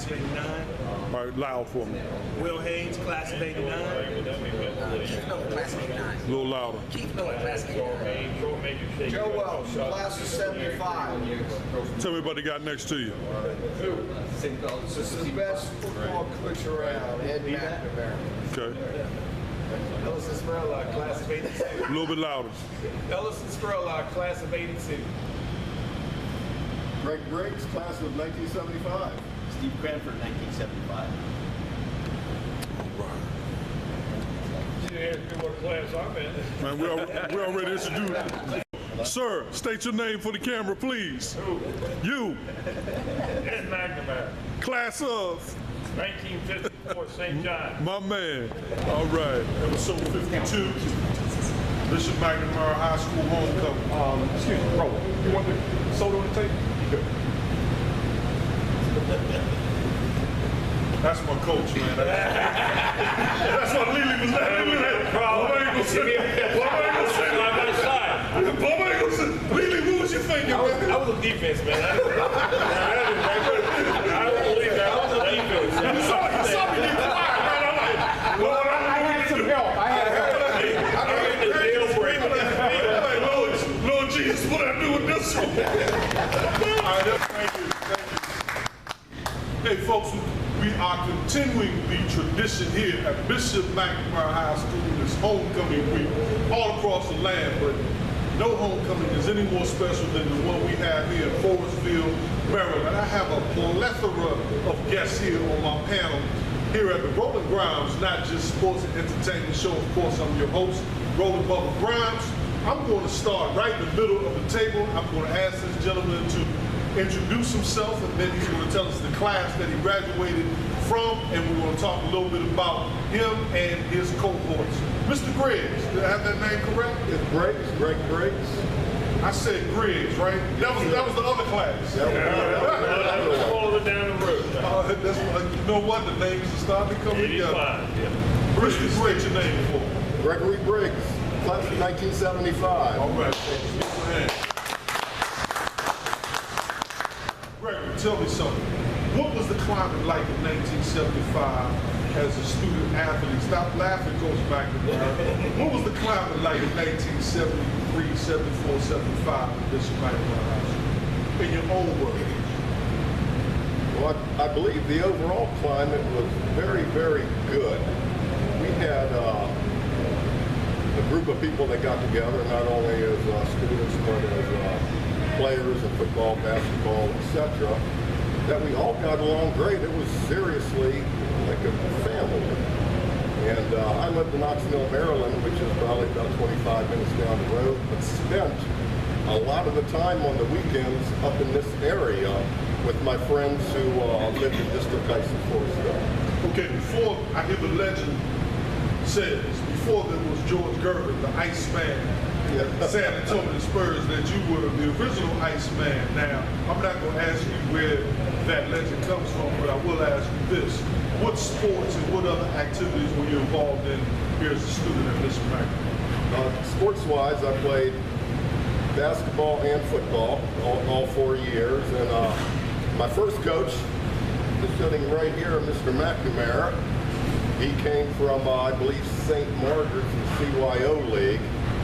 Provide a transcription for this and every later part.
class of 89. All right, loud for me. Will Haynes, class of 89. Keith Miller, class of 89. A little louder. Keith Miller, class of 89. Joe Wells, class of 75. Tell me about the guy next to you. This is the best football coach around, Ed McNamara. Okay. Ellison Spurlock, class of 82. A little bit louder. Ellison Spurlock, class of 82. Greg Briggs, class of 1975. Steve Cranford, 1975. You didn't ask me what class I'm in. Man, we already introduced. Sir, state your name for the camera, please. Who? You. Ed McNamara, Class of. 1954, St. John. My man. All right. Episode 52. Bishop McNamara High School homecoming. Excuse me, Roland. You want the soda on the table? You good. That's my coach, man. That's what Lily was letting me know. Bob ain't gonna say Lily, what was you thinking, man? I was a defense, man. I don't believe that. I was a defense. You saw me get quiet, man. I'm like, Lord, I had some help. I had Lord Jesus, what I do with this one? All right, thank you. Hey, folks, we are continuing the tradition here at Bishop McNamara High School. It's homecoming week all across the land, but no homecoming is any more special than the one we have here in Forestville, Maryland. I have a plethora of guests here on my panel here at the Roland Grimes, not just sports and entertainment show. Of course, I'm your host, Roland Bubba Grimes. I'm going to start right in the middle of the table. I'm going to ask this gentleman to introduce himself, and then he's going to tell us the class that he graduated from, and we're going to talk a little bit about him and his cohorts. Mr. Griggs, did I have that name correct? It's Briggs, Greg Briggs. I said Griggs, right? That was the other class. I was following it down the road. You know what? The names are starting to come together. 85, yeah. Mr. Griggs, your name for? Gregory Briggs, class of 1975. All right. Gregory, tell me something. What was the climate like in 1975 as a student athlete? Stop laughing, Coach McNamara. What was the climate like in 1973, 74, 75 at Bishop McNamara High School? In your own words. Well, I believe the overall climate was very, very good. We had a group of people that got together, not only as students, but as players of football, basketball, etc., that we all got along great. It was seriously like a family. And I lived in Oxnell, Maryland, which is probably about 25 minutes down the road, but spent a lot of the time on the weekends up in this area with my friends who lived in District Heights and Forestville. Okay, before I hear the legend says, before there was George Gervin, the Iceman, San Antonio Spurs, that you were the original Iceman. Now, I'm not going to ask you where that legend comes from, but I will ask you this. What sports and what other activities were you involved in here as a student at Bishop McNamara? Sports-wise, I played basketball and football all 4 years. And my first coach is sitting right here, Mr. McNamara. He came from, I believe, St. Margaret's in the CYO League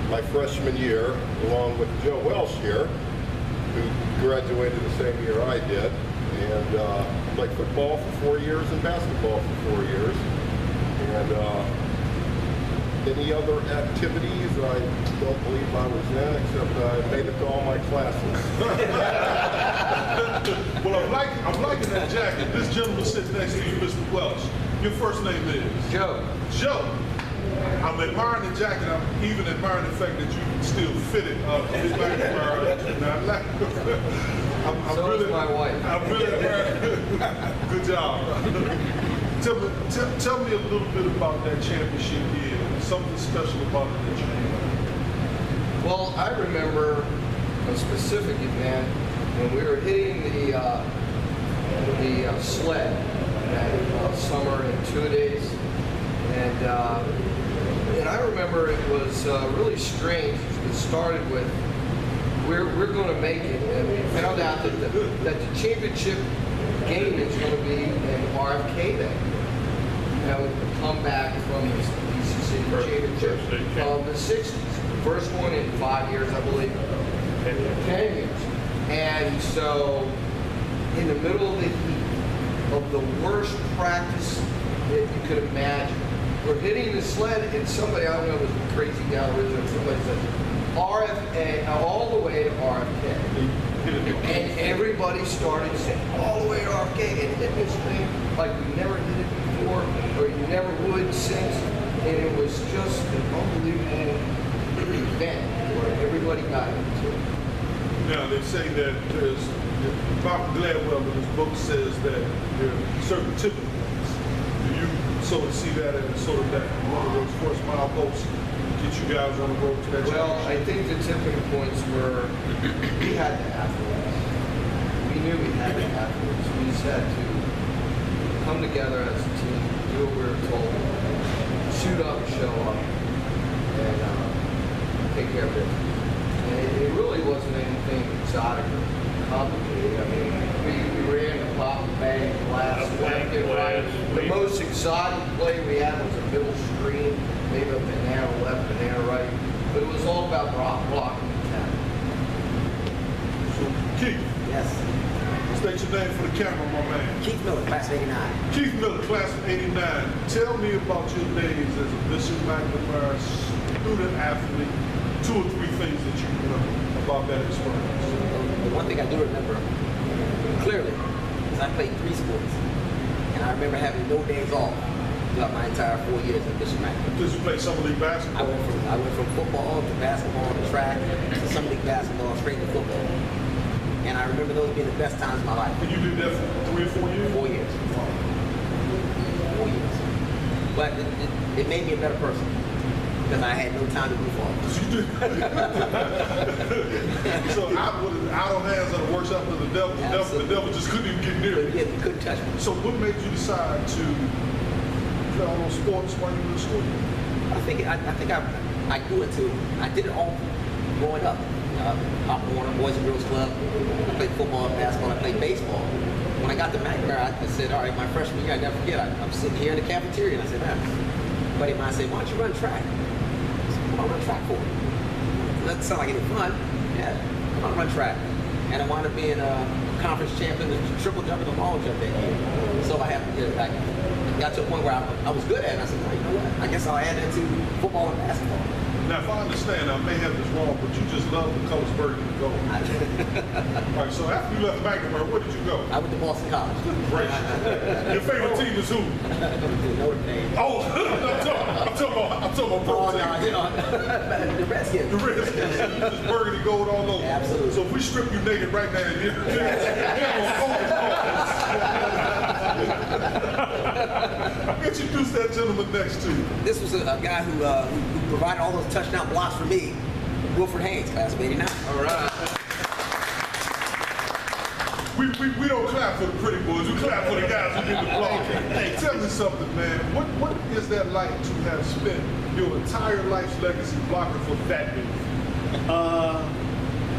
my freshman year, along with Joe Welsh here, who graduated the same year I did, and played football for 4 years and basketball for 4 years. And any other activities, I don't believe I was in, except I made it to all my classes. Well, I'm liking that jacket. This gentleman sitting next to you, Mr. Welsh. Your first name is? Joe. Joe. I'm admiring the jacket. I'm even admiring the fact that you can still fit it. I'm So really, is my wife. I'm really admiring. Good job. Tell me a little bit about that championship year. Something special about it that you remember. Well, I remember a specific event when we were hitting the sled that summer in 2 days, and I remember it was really strange. It started with we're going to make it, and we found out that the championship game is going to be an RFK that year. You know, the comeback from the BCC championship of the 60s. The first one in 5 years, I believe. 10 years. And so, in the middle of the heat of the worst practice that you could imagine, we're hitting the sled, and somebody, I don't know if it was a crazy gal or somebody said, RFA, all the way to RFK. And everybody started saying, all the way to RFK, and hit this thing like we never did it before, or you never would since. And it was just an unbelievable event where everybody got into it. Now, they say that there's, Dr. Gladwell in his book says that there are certain tipping points. Do you sort of see that as sort of that one of those first mileposts to get you guys on the road to that Well, I championship? think the tipping points were, we had the athletes. We knew we had the athletes. We just had to come together as a team, do what we were told, shoot up, show up, and take care of it. And it really wasn't anything exotic or complicated. I mean, we ran the pop, bang, blast, left and right. The most exotic play we had was a middle screen, maybe a banana left, banana right. But it was all about blocking the tackle. So, Keith, Yes. state your name for the camera, my man. Keith Miller, class of 89. Keith Miller, class of 89. Tell me about your days as a Bishop McNamara student athlete. 2 or 3 things that you remember about that experience. The one thing I do remember clearly is I played 3 sports. And I remember having no days off throughout my entire 4 years at Bishop McNamara. Did you play Summer League I basketball? went from football to basketball to track to summer league basketball, straight to football. And I remember those being the best times of my life. And you did that for 3 or 4 years? 4 years. 4 years. But it made me a better person because I had no time to goof off. So out on hands on the workshop of the devil. The devil just couldn't even get near But me. yeah, you couldn't touch me. So what made you decide to play all those sports while you were in school? I grew into, I did it all growing up. Pop Warner, Boys and Girls Club. I played football and basketball. I played baseball. When I got to McNamara, I said, all right, my freshman year, I never forget, I'm sitting here in the cafeteria, and I said, man, a buddy of mine said, why don't you run track? I said, what do I run track for? Doesn't sound like any fun. Yeah, I'm gonna run track. And I wound up being a conference champion, the triple jump and the long jump that year. So I got to a point where I was good at it. I said, well, you know what? I guess I'll add that to football and basketball. Now, if I understand, I may have this wrong, but you just love the colors burgundy and gold. All right, so after you left McNamara, where did you go? I went to Boston College. Great. Your favorite team is who? Notre Dame. Oh, I'm talking about pro Oh, team. no, you know, the Redskins. The Redskins. You just burgundy gold all over. Absolutely. So if we strip you naked right now, you're introduce that gentleman next to you. This was a guy who provided all those touchdown blocks for me, Wilford Haynes, class of 89. All right. We don't clap for the pretty boys. We clap for the guys who get the block. Hey, tell me something, man. What is that like to have spent your entire life's legacy blocking for that dude?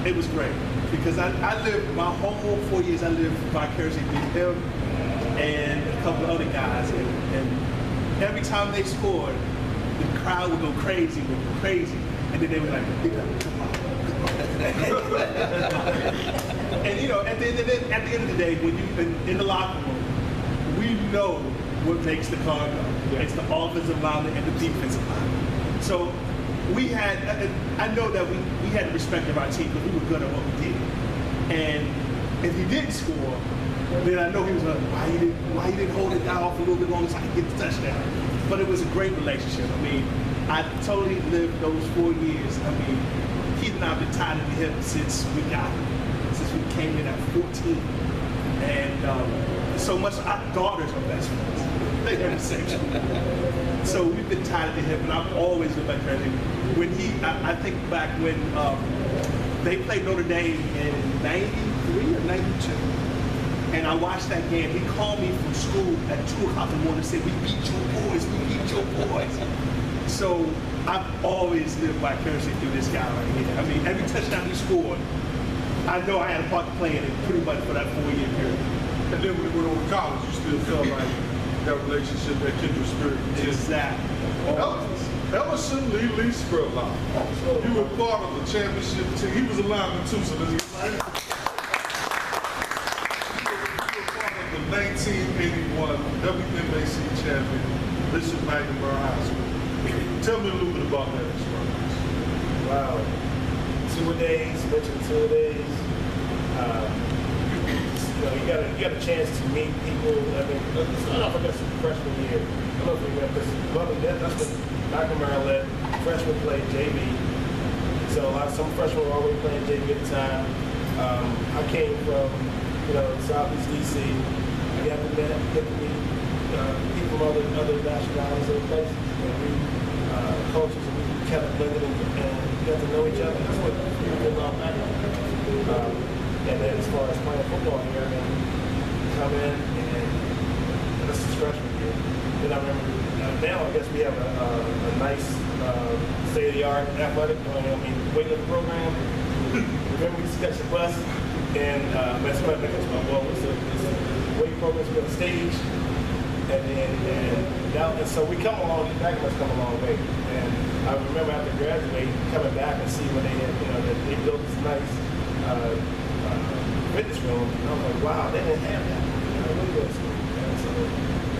It was great because I lived my whole 4 years. I lived vicariously through him and a couple of other guys, and every time they scored, the crowd would go crazy, and then they were like, "Come on." And you know, at the end of the day, when you in the locker room, we know what makes the car go. It's the offensive lineman and the defensive lineman. So we had, I know that we had the respect of our team because we were good at what we did. And if he didn't score, then I know he was like, why you didn't hold it down off a little bit longer so I could get the touchdown. But it was a great relationship. I mean, I totally lived those 4 years. I mean, Keith and I have been tied at the hip since we got him, since we came in at 14. And so much, our daughters are best friends. They're the same. So we've been tied at the hip, and I've always been like that. When I think back when they played Notre Dame in 93 or 92. And I watched that game. He called me from school at 2 o'clock in the morning and said, we beat your boys. So I've always lived vicariously through this guy right here. I mean, every touchdown he scored, I know I had a part to play in it pretty much for that 4 year period. And then when you went on to college, you still felt like that relationship, that kindred spirit. Exactly. Ellison Lee Spurlock. You were part of the championship team. He was a lineman too, so let's get right. You were part of the 1981 WMAC champion, Bishop McNamara High School. Tell me a little bit about that experience. Wow. 2 days, mentioned 2 days. You got a chance to meet people. I mean, let's start off, I guess, freshman year. I don't know if you remember, because that's when McNamara led. Freshmen played JV. So some freshmen were already playing JV at the time. I came from, Southeast DC. I got to meet people from other nationalities, other places. Cultures, and we kept blended and got to know each other. That's what we did about McNamara. And then as far as playing football here, come in and this is freshman year. Then I remember, now I guess we have a nice state-of-the-art athletic, weightlifting program. Remember we used to catch the bus and that's what I think it's a weight program, we got a stage. And so we come along, McNamara's come a long way. And I remember after graduating, coming back and see when they had, that they built this nice fitness room. And I was like, wow, they didn't have that. Look at this.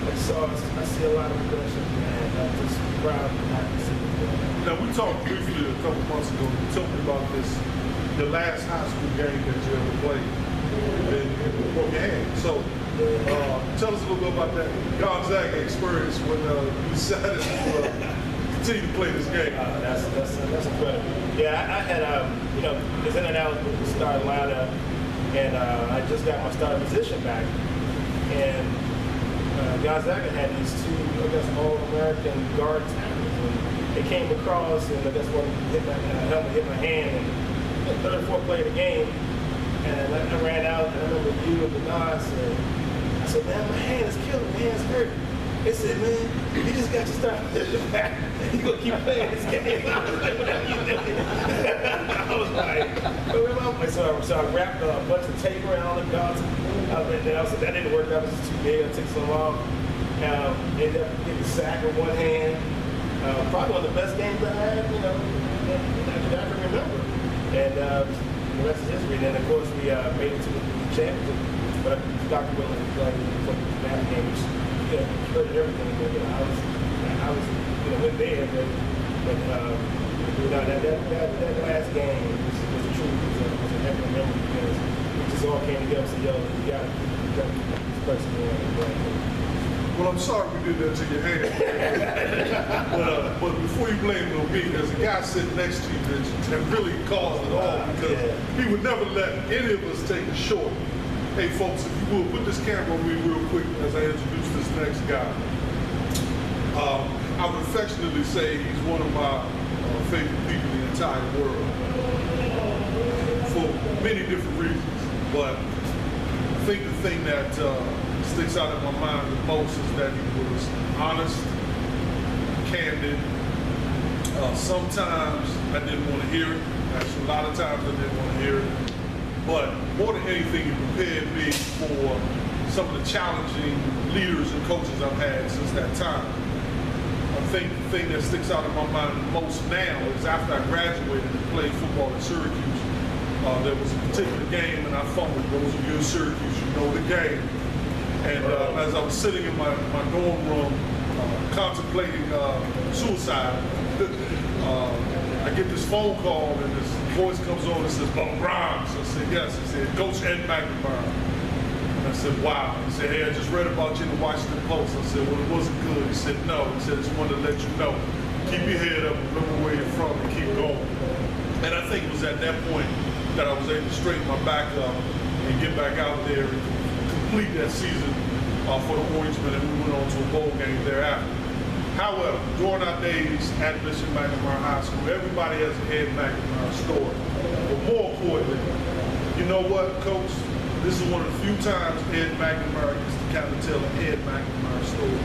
And so I see a lot of progression, and I'm just proud and happy to see it. Now, we talked briefly a couple months ago. You told me about this, the last high school game that you ever played in your game. So, tell us a little bit about that Gonzaga experience when you decided to continue to play this game. That's incredible. Yeah, I had was in and out with the starting lineup, and I just got my starting position back. And Gonzaga had these two, I guess, All-American guard tackles, and they came across, and I guess one helmet hit my hand, and third or fourth play of the game, and I ran out, and I remember you and the Nas, and I said, man, my hand is killing me, my hand's hurting. They said, man, you just got to start back. You gonna keep playing this game. I was like, whatever you doing? I was like, where am I? So I wrapped a bunch of tape around the guards. I said, that didn't work. That was just too big. It took so long. Ended up getting a sack with one hand. Probably one of the best games I had, that I can remember. And the rest is history. And then, of course, we made it to the championship. But Dr. Willen played for the math game, which heard everything. I was went there, but that last game was a heck of a memory because we just all came together and said, yo, you got to keep this person going. Well, I'm sorry we did that to your hand. but before you blame it on me, there's a guy sitting next to you that really caused it all because he would never let any of us take a short. Hey folks, if you will, put this camera on me real quick as I introduce this next guy. I would affectionately say he's one of my favorite people in the entire world for many different reasons. But I think the thing that sticks out in my mind the most is that he was honest, candid. Sometimes I didn't want to hear it. Actually, a lot of times I didn't want to hear it. But more than anything, it prepared me for some of the challenging leaders and coaches I've had since that time. I think the thing that sticks out in my mind the most now is after I graduated and played football at Syracuse, there was a particular game and I fumbled. Those of you in Syracuse, you know the game. And as I was sitting in my dorm room contemplating suicide, I get this phone call and this voice comes on and says, Grimes. I said, yes. He said, Coach Ed McNamara. And I said, wow. He said, hey, I just read about you in the Washington Post. I said, well, it wasn't good. He said, no. He said, I just wanted to let you know. Keep your head up, remember where you're from, and keep going. And I think it was at that point that I was able to straighten my back up and get back out there and complete that season for the Orangemen, and we went on to a bowl game thereafter. However, during our days at Bishop McNamara High School, everybody has an Ed McNamara story. But more importantly, you know what, Coach? This is one of the few times Ed McNamara gets to kind of tell an Ed McNamara story.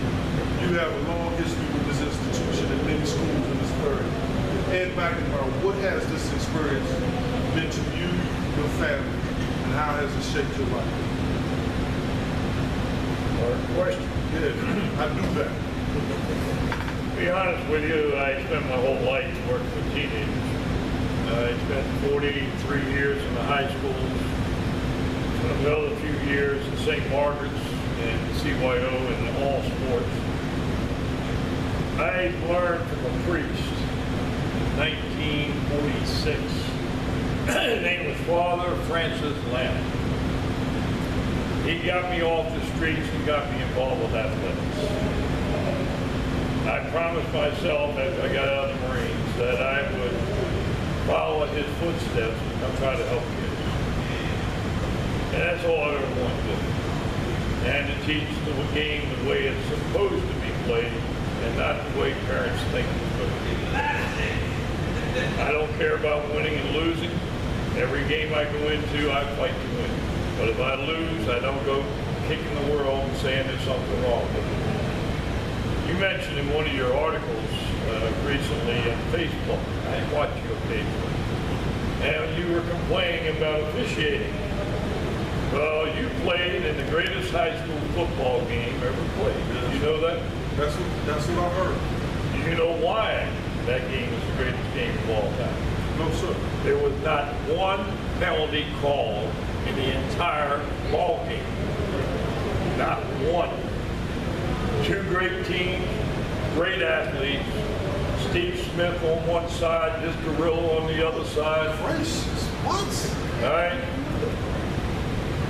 You have a long history with this institution and many schools in this area. Ed McNamara, what has this experience meant to you, your family, and how has it shaped your life? Or question? Yeah, I do that. To be honest with you, I spent my whole life working with teenagers. I spent 43 years in the high schools, another few years in St. Margaret's and CYO in all sports. I learned from a priest in 1946. His name was Father Francis Lamb. He got me off the streets and got me involved with athletics. I promised myself as I got out of the Marines that I would follow his footsteps and try to help kids. And that's all I ever wanted to do. And to teach the game the way it's supposed to be played and not the way parents think it's supposed to be played. I don't care about winning and losing. Every game I go into, I fight to win. But if I lose, I don't go kicking the world and saying there's something wrong with it. You mentioned in one of your articles recently on Facebook, I watch you occasionally, and you were complaining about officiating. Well, you played in the greatest high school football game ever played. Did you know that? That's what I heard. Do you know why that game is the greatest game of all time? No, sir. There was not one penalty called in the entire ball game. Not one. Two great teams, great athletes. Steve Smith on one side, this gorilla on the other side. Gracious, what? All right?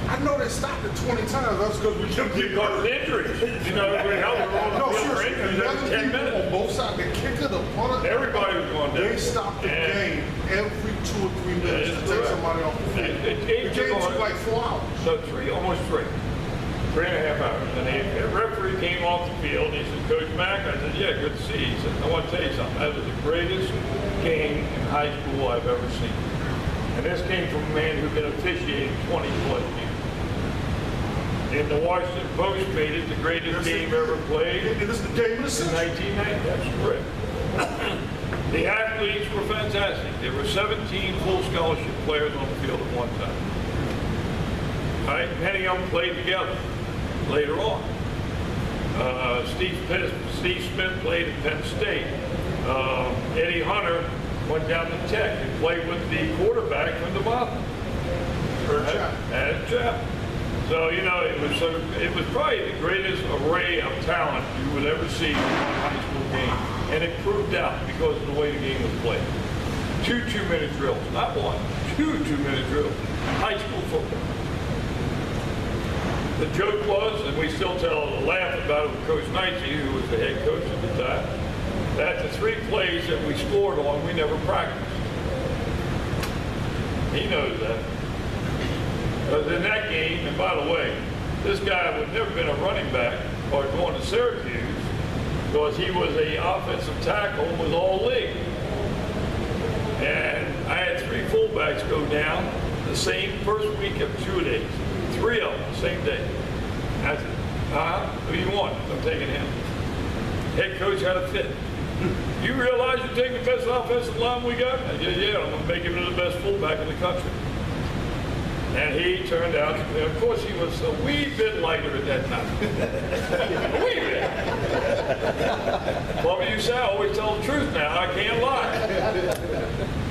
I know they stopped it 20 times. That's because we kept getting Because of hurt. injuries. You know, we held it on the No, field for seriously, injuries every 10 on minutes. both sides, the kicker, the punter, Everybody was going down. they stopped the And game every 2 or 3 minutes That to is take correct. somebody off the field. The game The game took took on- like 4 hours. So almost three. 3.5 hours. And the referee came off the field. He said, Coach Mack, I said, yeah, good to see you. He said, I want to tell you something. That was the greatest game in high school I've ever seen. And this came from a man who'd been officiating 20 plus years. And the Washington Post made it the greatest game ever played It is the game of the in century. 1990. That's correct. The athletes were fantastic. There were 17 full scholarship players on the field at one time. All right? Many of them played together later on. Steve Smith played at Penn State. Eddie Hunter went down to Tech and played with the quarterback from the Boston. And Chapel. So, you know, it was probably the greatest array of talent you would ever see in one high school game. And it proved out because of the way the game was played. 2 2-minute drills, not one, 2 2-minute drills. High school football. The joke was, and we still laugh about it with Coach Knightsey, who was the head coach at the time, that the 3 plays that we scored on, we never practiced. He knows that. Because in that game, and by the way, this guy would never been a running back or going to Syracuse because he was a offensive tackle and was all league. And I had 3 fullbacks go down the same first week of 2 days. 3 of them the same day. I said, who do you want? I'm taking him. Head coach had a fit. You realize you're taking the best offensive line we got? I said, yeah, I'm going to make him the best fullback in the country. And he turned out, of course, he was a wee bit lighter at that time. A wee bit. Well, you say I always tell the truth now. I can't lie.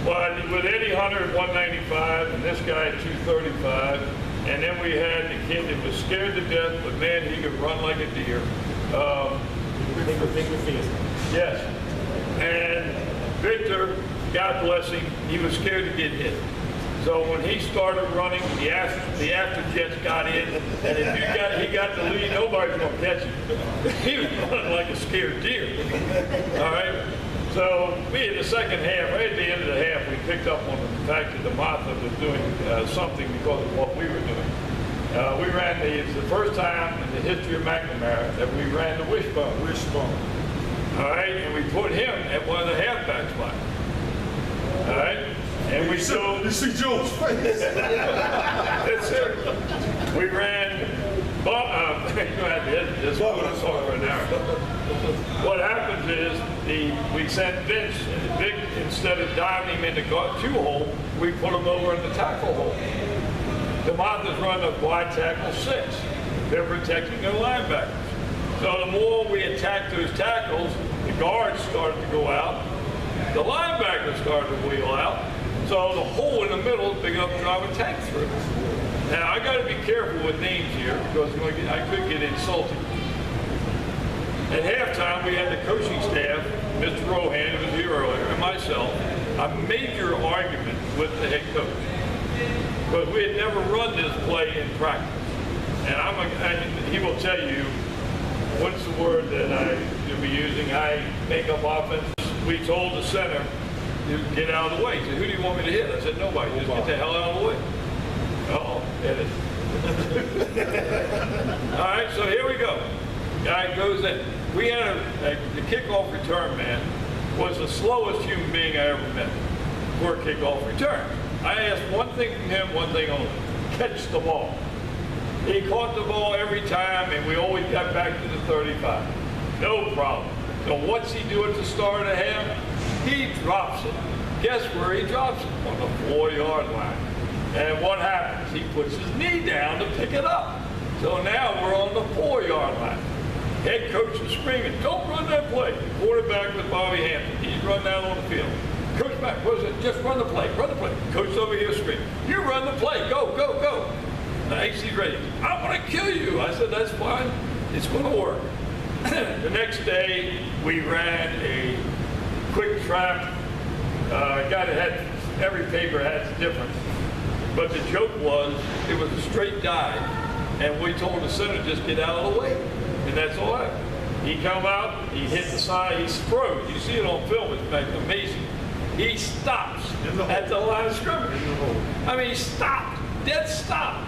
But with Eddie Hunter at 195 and this guy at 235, and then we had the kid that was scared to death, but man, he could run like a deer. Yes. And Victor, God bless him, he was scared to get hit. So when he started running, the after jets got in, and if he got the lead, nobody's going to catch him. He was running like a scared deer. All right? So we, in the second half, right at the end of the half, we picked up on the fact that the Martha was doing something because of what we were doing. We ran it's the first time in the history of McNamara that we ran the wishbone. All right? And we put him at one of the halfback spots. All right? And we still... You see Joe's face. That's it. We ran... This what I'm talking right now. What happens is we sent Vince, and Vic, instead of diving him in the 2-hole, we put him over in the tackle hole. DeMonta's run a wide tackle 6. They're protecting their linebackers. So the more we attacked those tackles, the guards started to go out, the linebackers started to wheel out, so the hole in the middle is big enough to drive a tank through. Now I got to be careful with names here because I could get insulted. At halftime, we had the coaching staff, Mr. Roland, who was here earlier, and myself, a major argument with the head coach. Because we had never run this play in practice. And he will tell you, what's the word that I will be using? I make up offense. We told the center to get out of the way. He said, who do you want me to hit? I said, nobody. Just get the hell out of the way. Uh-oh, edit. All right, so here we go. Guy goes in. We had the kickoff return man was the slowest human being I ever met for a kickoff return. I asked one thing from him, one thing only: catch the ball. He caught the ball every time, and we always got back to the 35. No problem. So what's he do at the start of the half? He drops it. Guess where he drops it? On the 4-yard line. And what happens? He puts his knee down to pick it up. So now we're on the 4-yard line. Head coach is screaming, don't run that play. The quarterback was Bobby Hampton. He's run down on the field. Coach back, what is it? Just run the play, run the play. Coach over here screaming, you run the play, go, go, go. Nice, he's ready. I'm gonna kill you. I said, that's fine, it's gonna work. The next day, we ran a quick trap. Every paper had different. But the joke was, it was a straight dive. And we told the center, just get out of the way. And that's all right. He come out, he hit the side, he froze. You see it on film, it's amazing. He stops at the line of scrimmage. I mean, he stopped, dead stop.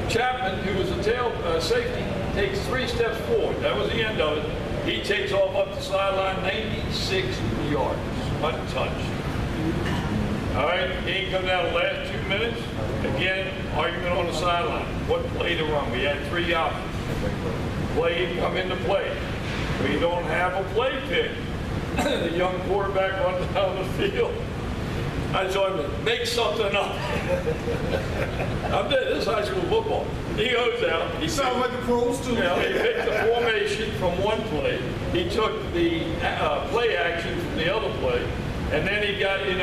Chapman, who was a tail safety, takes 3 steps forward. That was the end of it. He takes off up the sideline 96 yards, untouched. All right, he ain't come down the last 2 minutes. Again, argument on the sideline. What play to run? We had 3 options. Play come into play. We don't have a play pick. The young quarterback runs down the field. I told him, make something up. I'm dead. This is high school football. He goes out. He sounds like the pros too. You know, he picked the formation from one play. He took the play action from the other play, and then he got the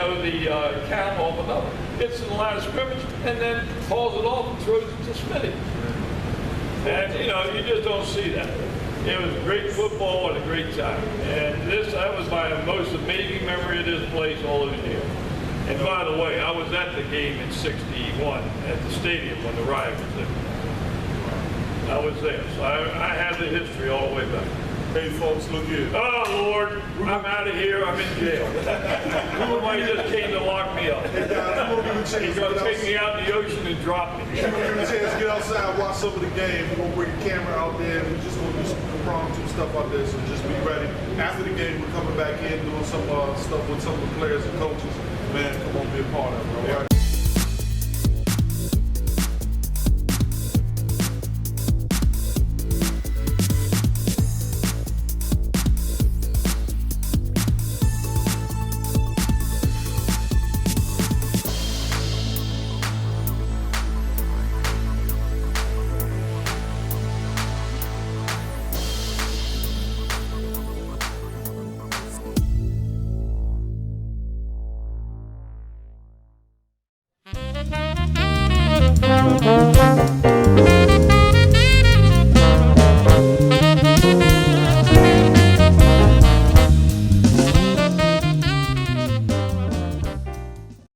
count off another. Gets in the line of scrimmage, and then calls it off and throws it to Smitty. And you just don't see that. It was great football and a great time. And that was my most amazing memory of this place all those years. And by the way, I was at the game in '61 at the stadium when the riot was there. I was there, so I have the history all the way back. Hey folks, look here. Oh Lord, I'm out of here, I'm in jail. Somebody just came to lock me up. Hey guys, we're gonna give you a chance. He's gonna take me out in the ocean and drop me. We're gonna give you a chance to get outside, watch some of the game. We're gonna bring the camera out there. We're just gonna do some impromptu stuff out there, so just be ready. After the game, we're coming back in, doing some stuff with some of the players and coaches. Man, come on, be a part of it, all right?